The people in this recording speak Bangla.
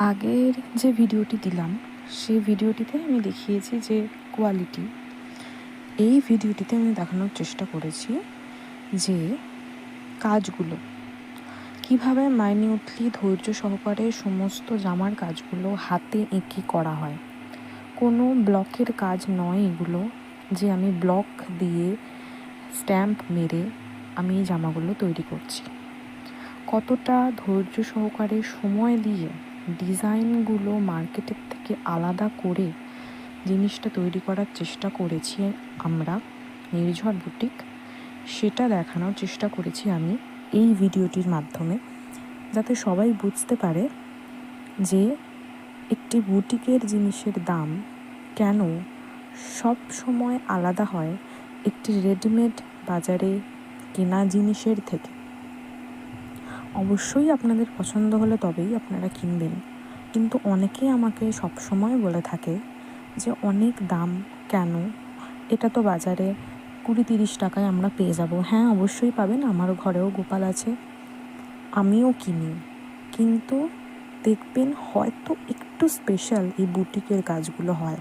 আগের যে ভিডিওটি দিলাম সেই ভিডিওটিতে আমি দেখিয়েছি যে কোয়ালিটি, এই ভিডিওটিতে আমি দেখানোর চেষ্টা করেছি যে কাজগুলো কিভাবে মাইনিউটলি ধৈর্য সহকারে সমস্ত জামার কাজগুলো হাতে এঁকে করা হয়। কোনো ব্লকের কাজ নয় এগুলো, যে আমি ব্লক দিয়ে স্ট্যাম্প মেরে আমি এই জামাগুলো তৈরি করছি। কতটা ধৈর্য সহকারে সময় দিয়ে ডিজাইনগুলো মার্কেটের থেকে আলাদা করে জিনিসটা তৈরি করার চেষ্টা করেছি আমরা নির্ঝর বুটিক, সেটা দেখানোর চেষ্টা করেছি আমি এই ভিডিওটির মাধ্যমে, যাতে সবাই বুঝতে পারে যে একটি বুটিকের জিনিসের দাম কেন সব সময় আলাদা হয় একটি রেডিমেড বাজারে কেনা জিনিসের থেকে। অবশ্যই আপনাদের পছন্দ হলে তবেই আপনারা কিনবেন, কিন্তু অনেকেই আমাকে সবসময় বলে থাকে যে অনেক দাম কেন, এটা তো বাজারে 20-30 টাকায় আমরা পেয়ে যাব। হ্যাঁ, অবশ্যই পাবেন, আমার ঘরেও গোপাল আছে, আমিও কিনি, কিন্তু দেখবেন হয়তো একটু স্পেশাল এই বুটিকের কাজগুলো হয়।